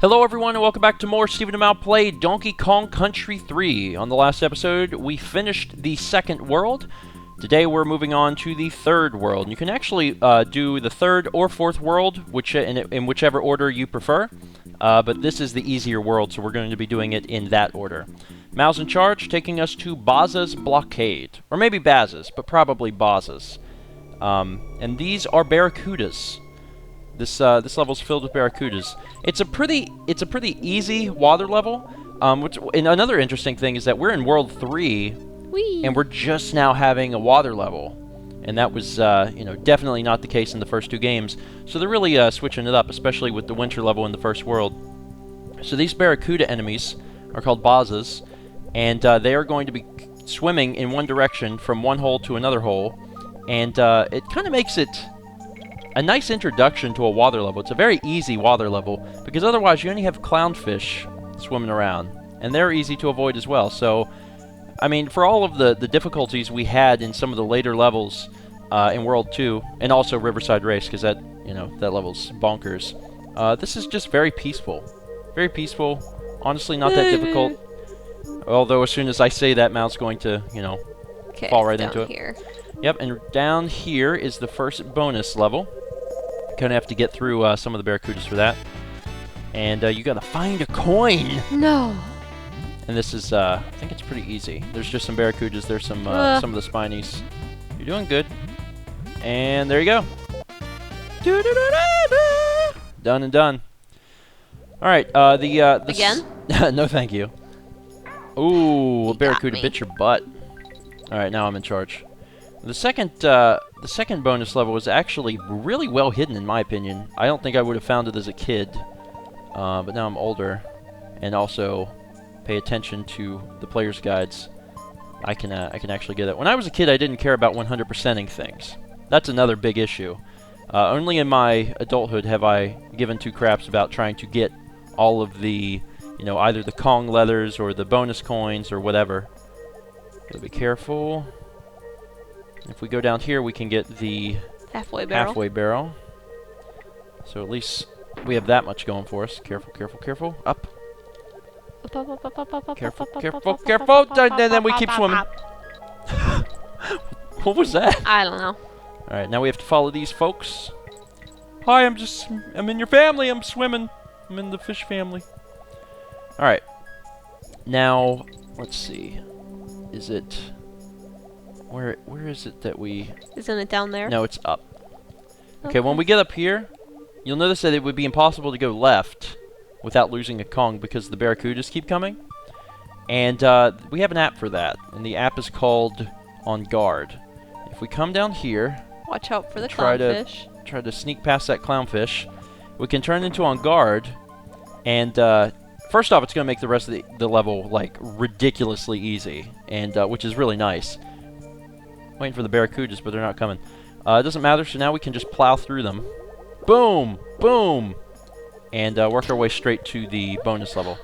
Hello everyone and welcome back to more StephenPlays Donkey Kong Country 3. On the last episode, we finished the second world. Today we're moving on to the third world. You can actually do the third or fourth world, in whichever order you prefer. But this is the easier world, so we're going to be doing it in that order. Mao's in charge, taking us to BAZZA'S blockade. Or maybe BAZZA'S, but probably BAZZA'S. And these are barracudas. This level's filled with barracudas. It's a pretty easy water level. And another interesting thing is that we're in World 3, and we're just now having a water level, and that was definitely not the case in the first two games. So they're really switching it up, especially with the winter level in the first world. So these barracuda enemies are called BAZZA'S, and they are going to be swimming in one direction from one hole to another hole, and it kind of makes it a nice introduction to a water level. It's a very easy water level, because otherwise you only have clownfish swimming around, and they're easy to avoid as well. So, I mean, for all of the difficulties we had in some of the later levels in World 2, and also Riverside Race, because that level's bonkers, this is just very peaceful. Very peaceful. Honestly, not that difficult. Although as soon as I say that, Mount's going to, fall right into it. Here. Yep, and down here is the first bonus level. Gonna have to get through some of the barracudas for that. And you gotta find a coin! No! And this is, I think it's pretty easy. There's just some barracudas, there's some of the spinies. You're doing good. And there you go. Done and done. Alright, Again? No thank you. Ooh, a barracuda bit your butt. Alright, now I'm in charge. The second bonus level was actually really well hidden, in my opinion. I don't think I would have found it as a kid, but now I'm older, and also pay attention to the player's guides. I can actually get it. When I was a kid, I didn't care about 100%ing things. That's another big issue. Only in my adulthood have I given two craps about trying to get all of the, either the Kong leathers or the bonus coins or whatever. Gotta be careful. If we go down here, we can get the halfway barrel. So at least we have that much going for us. Careful, careful, careful. Up. Careful, careful, careful. And then we keep swimming. What was that? I don't know. Alright, now we have to follow these folks. Hi, I'm in your family. I'm swimming. I'm in the fish family. Alright. Now, let's see. Is it... Where is it that we... Isn't it down there? No, it's up. Okay, when we get up here, you'll notice that it would be impossible to go left without losing a Kong because the barracudas keep coming. And we have an app for that, and the app is called On Guard. If we come down here... Watch out for the clownfish. Try to sneak past that clownfish. We can turn into On Guard, and first off, it's going to make the rest of the level, like, ridiculously easy, and which is really nice. Waiting for the barracudas, but they're not coming. It doesn't matter, so now we can just plow through them. Boom! Boom! And work our way straight to the bonus level.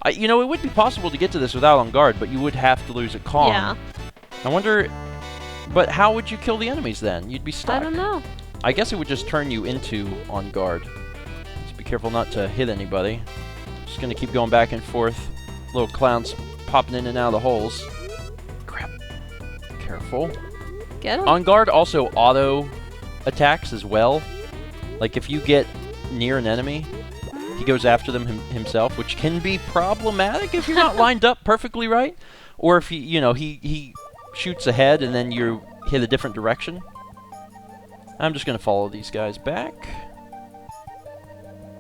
It would be possible to get to this without On Guard, but you would have to lose a Kong. Yeah. I wonder... But how would you kill the enemies then? You'd be stuck. I don't know. I guess it would just turn you into On Guard. Just be careful not to hit anybody. Just gonna keep going back and forth. Little clowns popping in and out of the holes. Crap. Careful. Get him. On Guard also auto attacks as well. Like if you get near an enemy, he goes after them himself, which can be problematic if you're not lined up perfectly right, or if he shoots ahead and then you hit a different direction. I'm just gonna follow these guys back.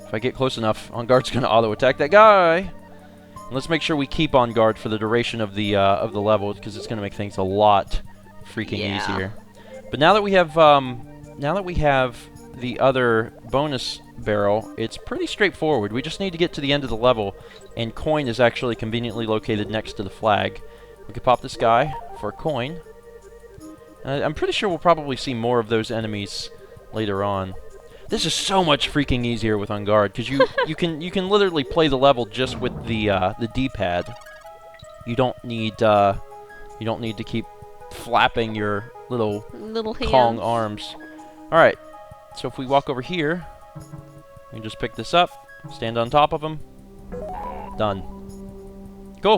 If I get close enough, On Guard's gonna auto attack that guy. And let's make sure we keep On Guard for the duration of the level, because it's gonna make things a lot freaking easier. But now that we have the other bonus barrel, it's pretty straightforward. We just need to get to the end of the level, and coin is actually conveniently located next to the flag. We could pop this guy for a coin. I'm pretty sure we'll probably see more of those enemies later on. This is so much freaking easier with On Guard, because you can literally play the level just with the D-pad. You don't need to keep flapping your little Kong arms. Alright, so if we walk over here, we can just pick this up, Stand on top of him. Done. Cool.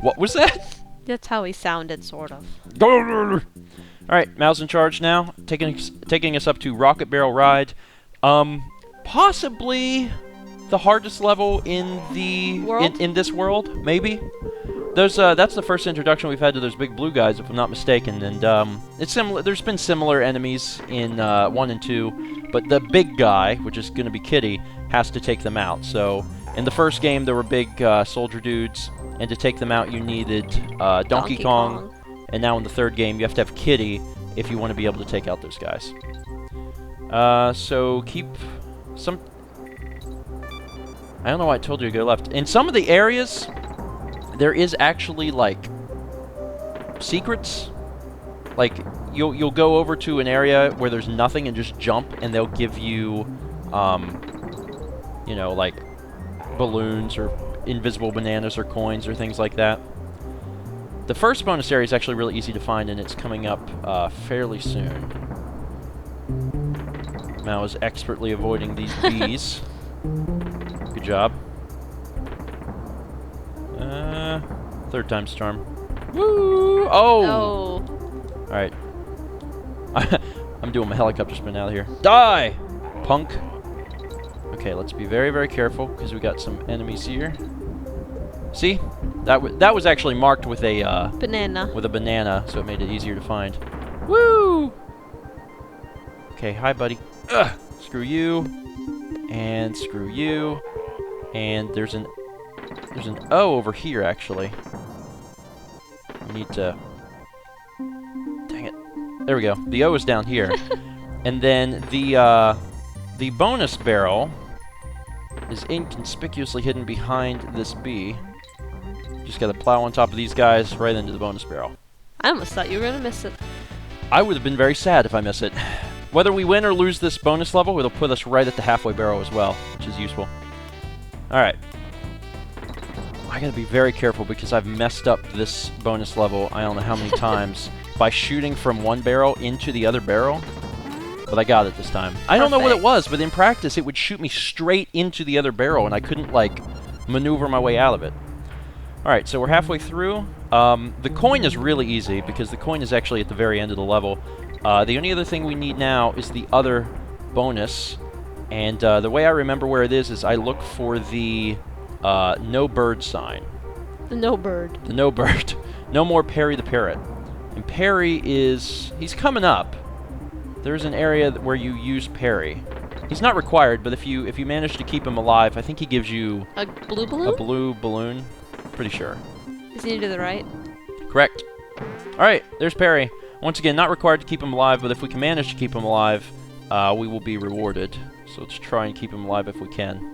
What was that? That's how he sounded, sort of. Alright, Mal's in charge now. Taking us up to Rocket Barrel Ride. Possibly the hardest level in the world? In this world, maybe. That's the first introduction we've had to those big blue guys, if I'm not mistaken, and it's similar. There's been similar enemies in 1 and 2, but the big guy, which is going to be Kitty, has to take them out. So in the first game, there were big soldier dudes, and to take them out, you needed Donkey Kong, and now in the third game, you have to have Kitty if you want to be able to take out those guys. So keep some. I don't know why I told you to go left. In some of the areas, there is actually, like, secrets. Like, you'll go over to an area where there's nothing and just jump, and they'll give you, you know, like, balloons or invisible bananas or coins or things like that. The first bonus area is actually really easy to find, and it's coming up fairly soon. Mal is expertly avoiding these bees. Good job. Third time's charm. Woo! Oh! Alright. I'm doing my helicopter spin out of here. Die! Punk. Okay, let's be very, very careful, because we got some enemies here. See? That was actually marked with a banana. With a banana, so it made it easier to find. Woo! Okay, hi, buddy. Ugh! Screw you. And screw you. And there's an O over here, actually. We need to... Dang it. There we go. The O is down here. And then the bonus barrel is inconspicuously hidden behind this bee. Just gotta plow on top of these guys right into the bonus barrel. I almost thought you were gonna miss it. I would have been very sad if I miss it. Whether we win or lose this bonus level, it'll put us right at the halfway barrel as well, which is useful. Alright. I gotta be very careful because I've messed up this bonus level I don't know how many times by shooting from one barrel into the other barrel. But I got it this time. I don't know what it was, but in practice it would shoot me straight into the other barrel and I couldn't, like, maneuver my way out of it. Alright, so we're halfway through. The coin is really easy because the coin is actually at the very end of the level. The only other thing we need now is the other bonus. And the way I remember where it is I look for the no bird sign. The no bird. The no bird. No more Perry the Parrot. And Perry is... he's coming up. There's an area where you use Perry. He's not required, but if you manage to keep him alive, I think he gives you... a blue balloon? A blue balloon. Pretty sure. Is he to the right? Correct. Alright, there's Perry. Once again, not required to keep him alive, but if we can manage to keep him alive, we will be rewarded. So let's try and keep him alive if we can.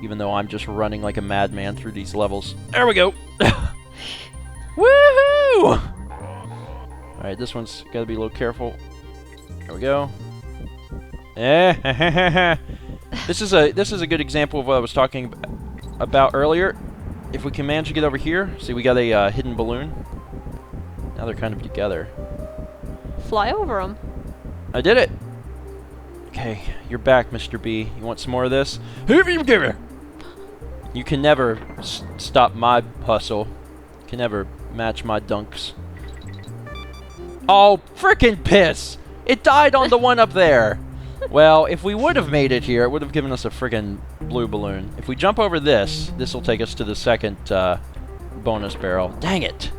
Even though I'm just running like a madman through these levels. There we go! Woohoo! Alright, this one's gotta be a little careful. There we go. This is a good example of what I was talking about earlier. If we can manage to get over here, see we got a hidden balloon. Now they're kind of together. Fly over them. I did it! Okay, you're back, Mr. B. You want some more of this? You can never stop my hustle. You can never match my dunks. Oh, frickin' piss! It died on the one up there! Well, if we would have made it here, it would have given us a frickin' blue balloon. If we jump over this, this will take us to the second bonus barrel. Dang it!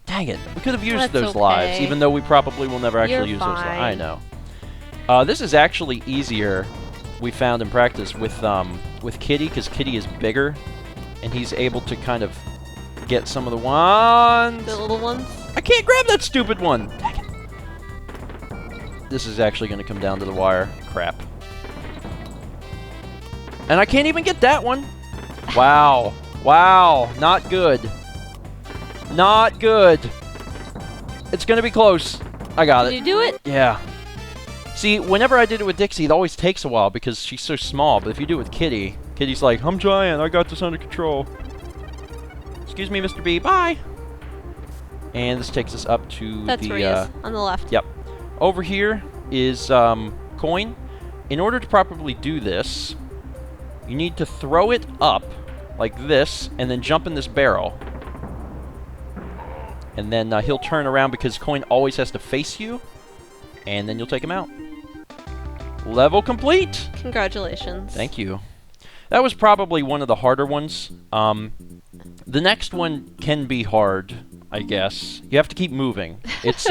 Dang it! We could have used those lives, even though we probably will never actually use those lives. I know. This is actually easier, we found in practice, with Kitty, because Kitty is bigger, and he's able to kind of get some of the ones. The little ones? I can't grab that stupid one! Dang it. This is actually going to come down to the wire. Crap. And I can't even get that one! Wow. Wow. Not good. Not good. It's going to be close. I got it. Did you do it? Yeah. See, whenever I did it with Dixie, it always takes a while because she's so small. But if you do it with Kitty, Kitty's like, I'm giant. I got this under control. Excuse me, Mr. B. Bye. And this takes us up to That's where he is, on the left. Yep. Over here is coin. in order to properly do this, you need to throw it up like this, and then jump in this barrel. And then he'll turn around because coin always has to face you, and then you'll take him out. Level complete! Congratulations. Thank you. That was probably one of the harder ones. The next one can be hard, I guess. You have to keep moving. It's,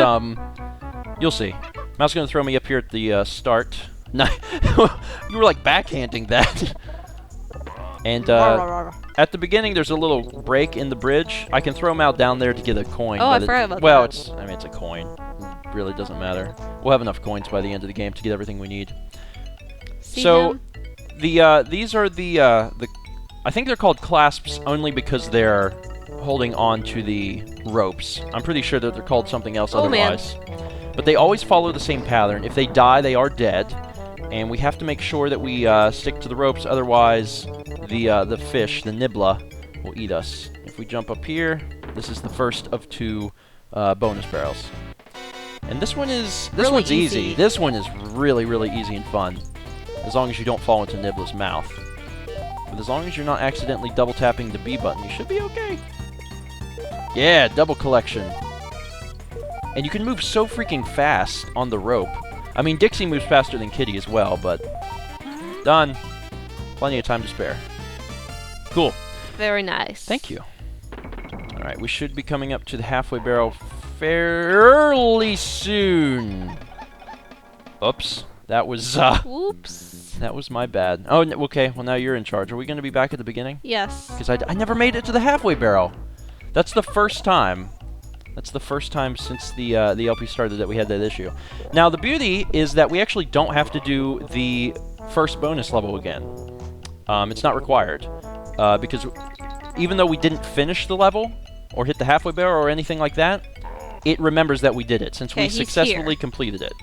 you'll see. Mouse is going to throw me up here at the start. No, you were like backhanding that. And at the beginning, there's a little break in the bridge. I can throw him out down there to get a coin. Oh, I forgot about that. Well, it's a coin. It really doesn't matter. We'll have enough coins by the end of the game to get everything we need. See So, him? these are the I think they're called clasps only because they're holding on to the ropes. I'm pretty sure that they're called something else otherwise. But they always follow the same pattern. If they die, they are dead. And we have to make sure that we stick to the ropes, otherwise the fish, the nibbler, will eat us. If we jump up here, this is the first of 2 bonus barrels. And this one's easy. This one is really, really easy and fun. As long as you don't fall into Nibbler's mouth. But as long as you're not accidentally double tapping the B button, you should be okay. Yeah, double collection. And you can move so freaking fast on the rope. I mean, Dixie moves faster than Kitty as well, but... Done. Plenty of time to spare. Cool. Very nice. Thank you. Alright, we should be coming up to the halfway barrel fairly soon. Oops. That was, Whoops. that was my bad. Oh, okay. Well, now you're in charge. Are we going to be back at the beginning? Yes. Because I never made it to the halfway barrel. That's the first time. That's the first time since the LP started that we had that issue. Now, the beauty is that we actually don't have to do the first bonus level again. It's not required. Because even though we didn't finish the level, or hit the halfway barrel, or anything like that, it remembers that we did it, since we successfully completed it.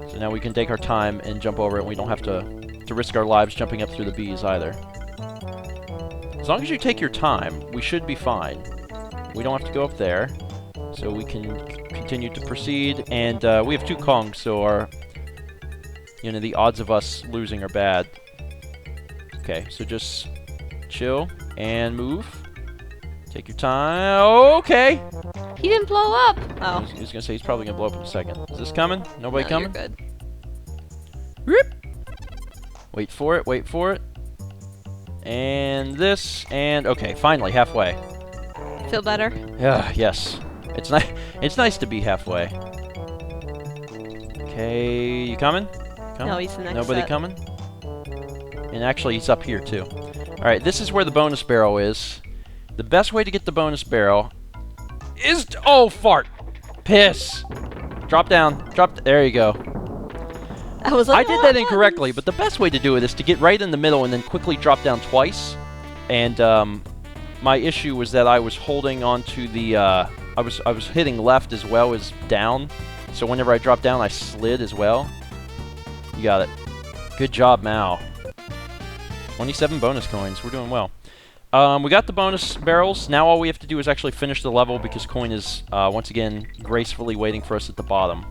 So now we can take our time and jump over it, and we don't have to risk our lives jumping up through the bees either. As long as you take your time, we should be fine. We don't have to go up there, so we can continue to proceed. And we have 2 Kongs, so our, the odds of us losing are bad. Okay, so just chill and move. Take your time. Okay. He didn't blow up. Oh. I was gonna say he's probably gonna blow up in a second. Is this coming? Nobody No, coming? You're good. Whoop. Wait for it. Wait for it. And this. And okay, finally halfway. Feel better? Yeah. Yes. It's nice. It's nice to be halfway. Okay, you coming? No, he's the next Nobody set. coming? And actually, he's up here too. All right, this is where the bonus barrel is. The best way to get the bonus barrel is oh fart, piss. Drop down. There you go. I did that incorrectly, but the best way to do it is to get right in the middle and then quickly drop down twice. And my issue was that I was holding on to the I was hitting left as well as down. So whenever I dropped down, I slid as well. You got it. Good job, Mao. 27 bonus coins. We're doing well. We got the bonus barrels. Now all we have to do is actually finish the level because Coin is, once again, gracefully waiting for us at the bottom.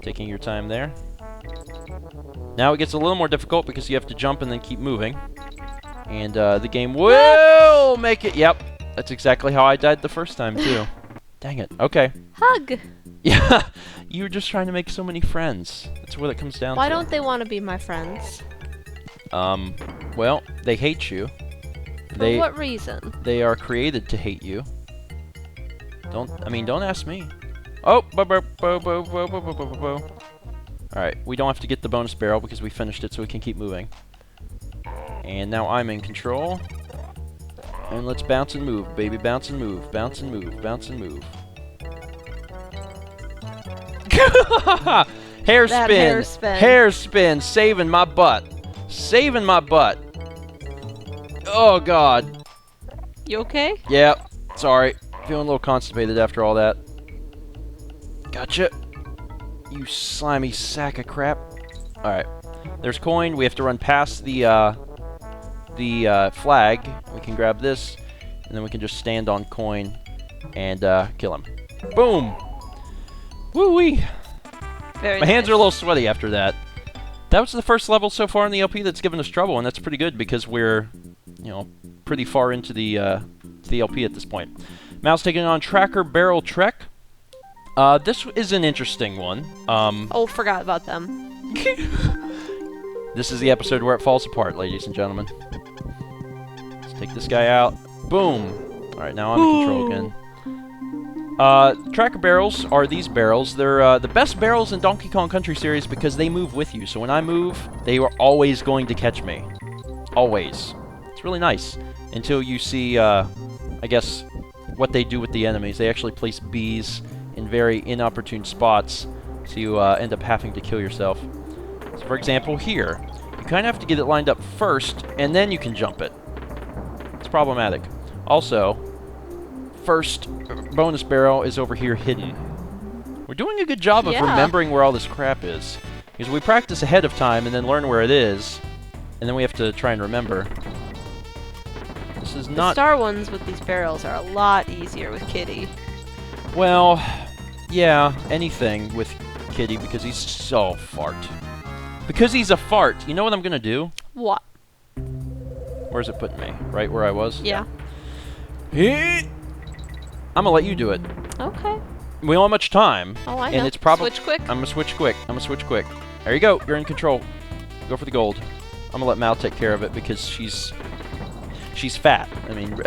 Taking your time there. Now it gets a little more difficult because you have to jump and then keep moving. And the game will make it. Yep. That's exactly how I died the first time, too. Dang it. Okay. Hug! Yeah. You were just trying to make so many friends. That's what it comes down to. Why don't they want to be my friends? Well, they hate you. For what reason? They are created to hate you. Don't ask me. Oh, Alright, we don't have to get the bonus barrel because we finished it, so we can keep moving. And now I'm in control. And let's bounce and move, baby. Bounce and move, bounce and move, bounce and move. Hairspin! Hairspin! Saving my butt. Saving my butt. Oh, God. You okay? Yep. Sorry. Feeling a little constipated after all that. Gotcha. You slimy sack of crap. Alright. There's Coin. We have to run past the flag. We can grab this, and then we can just stand on Coin and kill him. Boom! Woo-wee! Very My hands nice. are a little sweaty after that. That was the first level so far in the LP that's given us trouble, and that's pretty good because we're, you know, pretty far into the LP at this point. Mouse taking on Tracker Barrel Trek. This is an interesting one. Oh, forgot about them. This is the episode where it falls apart, ladies and gentlemen. Let's take this guy out. Boom! Alright, now I'm in control again. Tracker barrels are these barrels. They're the best barrels in Donkey Kong Country series because they move with you. So when I move, they are always going to catch me. Always. It's really nice. Until you see, I guess, what they do with the enemies. They actually place bees in very inopportune spots, so you end up having to kill yourself. So for example, here, you kind of have to get it lined up first, and then you can jump it. It's problematic. Also, first bonus barrel is over here hidden. We're doing a good job of remembering where all this crap is. Because we practice ahead of time and then learn where it is, and then we have to try and remember. This is not... The star ones with these barrels are a lot easier with Kitty. Well, yeah, anything with Kitty because he's so fart. Because he's a fart, you know what I'm gonna do? What? Where's it putting me? Right where I was? Yeah. I'm gonna let you do it. Okay. We don't have much time. Oh, I know. And it's probably Switch quick. I'm gonna switch quick. I'm gonna switch quick. There you go. You're in control. Go for the gold. I'm gonna let Mal take care of it because she's fat. I mean,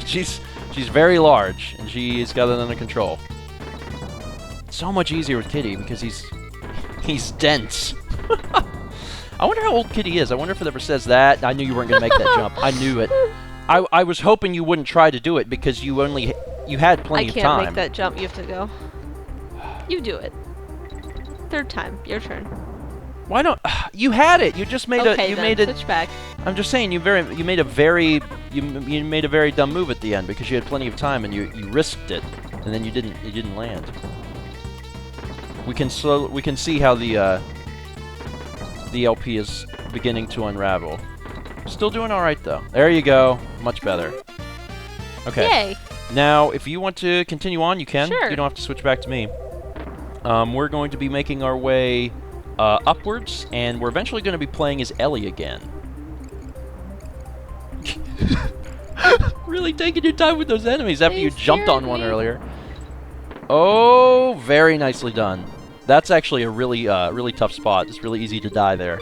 she's very large and she's got it under control. So much easier with Kitty because he's dense. I wonder how old Kitty is. I wonder if it ever says that. I knew you weren't gonna make that jump. I knew it. I was hoping you wouldn't try to do it because you had plenty of time. I can't make that jump. You have to go. You do it. Third time. Your turn. Why don't you had it? You just made Okay, you then. made it. Switch back. I'm just saying you made a very dumb move at the end because you had plenty of time and you risked it and then you didn't land. We can see how the LP is beginning to unravel. Still doing all right though. There you go. Much better. Okay. Yay. Now, if you want to continue on, you can. Sure. You don't have to switch back to me. We're going to be making our way upwards, and we're eventually going to be playing as Ellie again. Really taking your time with those enemies after you jumped on one earlier. Oh, very nicely done. That's actually a really, really tough spot. It's really easy to die there.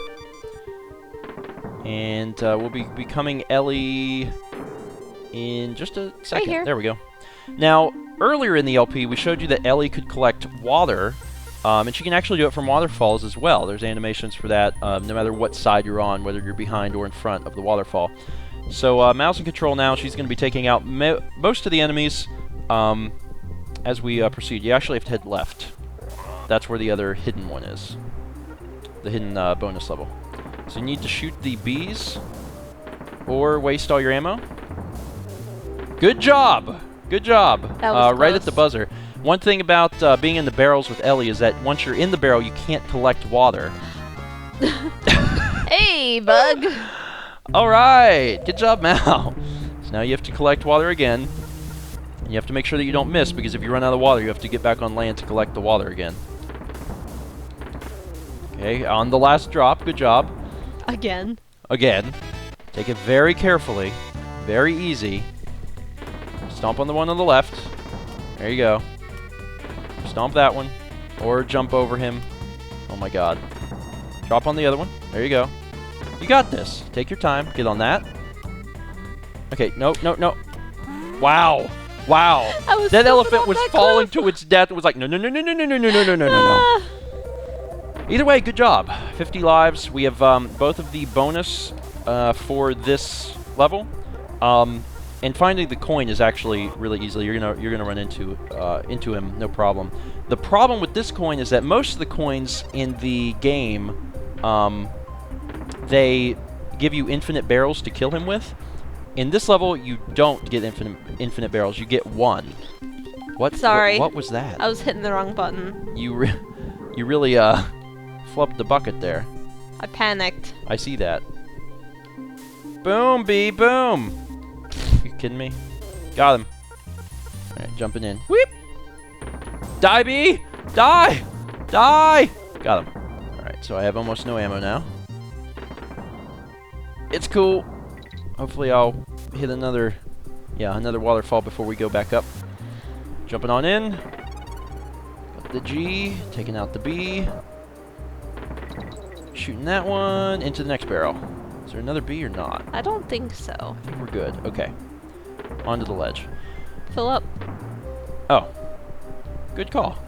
And we'll be becoming Ellie in just a second. Right here. There we go. Now, earlier in the LP, we showed you that Ellie could collect water, and she can actually do it from waterfalls as well. There's animations for that, no matter what side you're on, whether you're behind or in front of the waterfall. So, mouse and control now, she's going to be taking out most of the enemies as we proceed. You actually have to head left. That's where the other hidden one is. The hidden bonus level. So you need to shoot the bees or waste all your ammo. Good job! Good job! That was right close. at the buzzer. One thing about being in the barrels with Ellie is that once you're in the barrel, you can't collect water. Hey, bug! Alright! Good job, Mal! So now you have to collect water again. And you have to make sure that you don't miss, because if you run out of water, you have to get back on land to collect the water again. Okay, on the last drop. Good job. Again. Again. Take it very carefully. Very easy. Stomp on the one on the left. There you go. Stomp that one. Or jump over him. Oh my god. Drop on the other one. There you go. You got this. Take your time. Get on that. Okay, no. Wow. Wow. That elephant was falling to its death. It was like, no. Either way, good job. 50 lives. We have both of the bonus for this level. And finding the coin is actually really easy. You're gonna run into him, no problem. The problem with this coin is that most of the coins in the game, they give you infinite barrels to kill him with. In this level, you don't get infinite barrels. You get one. What? Sorry. What was that? I was hitting the wrong button. You really flubbed the bucket there. I panicked. I see that. Boom, bee, boom. You kidding me? Got him. Alright, jumping in. Whip! Die, bee! Die! Die! Got him. Alright, so I have almost no ammo now. It's cool. Hopefully I'll hit another waterfall before we go back up. Jumping on in. Got the G, taking out the B. Shooting that one into the next barrel. Is there another B or not? I don't think so. I think we're good. Okay. Onto the ledge. Fill up. Oh. Good call.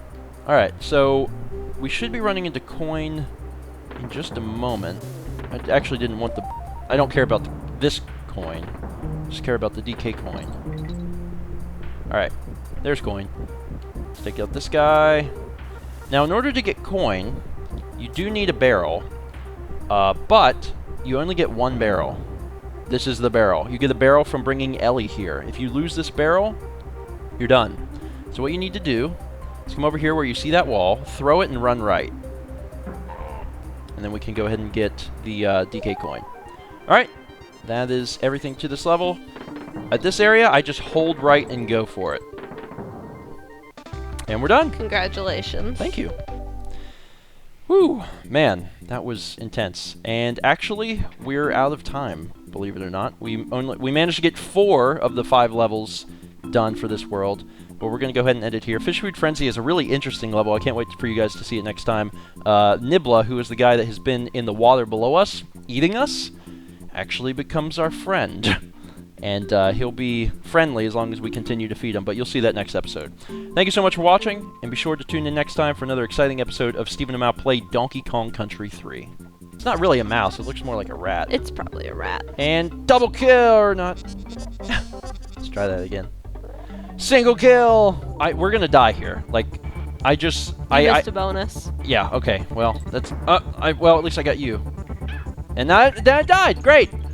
Alright, so we should be running into coin in just a moment. I actually didn't want the... I don't care about this coin. I just care about the DK coin. Alright. There's coin. Let's take out this guy. Now, in order to get coin, you do need a barrel. But you only get one barrel. This is the barrel. You get a barrel from bringing Ellie here. If you lose this barrel, you're done. So what you need to do is come over here where you see that wall, throw it and run right. And then we can go ahead and get the DK coin. Alright, that is everything to this level. At this area, I just hold right and go for it. And we're done. Congratulations. Thank you. Whew, man, that was intense. And actually, we're out of time, believe it or not. We managed to get 4 of the 5 levels done for this world. But we're going to go ahead and end it here. Fish Food Frenzy is a really interesting level. I can't wait for you guys to see it next time. Nibla, who is the guy that has been in the water below us, eating us, actually becomes our friend. And he'll be friendly as long as we continue to feed him, but you'll see that next episode. Thank you so much for watching, and be sure to tune in next time for another exciting episode of Stephen and Mal Play Donkey Kong Country 3. It's not really a mouse, it looks more like a rat. It's probably a rat. And double kill, or not. Let's try that again. Single kill! We're gonna die here. Like, I just... You missed a bonus. Yeah, okay, well, that's... well, at least I got you. And that died, great!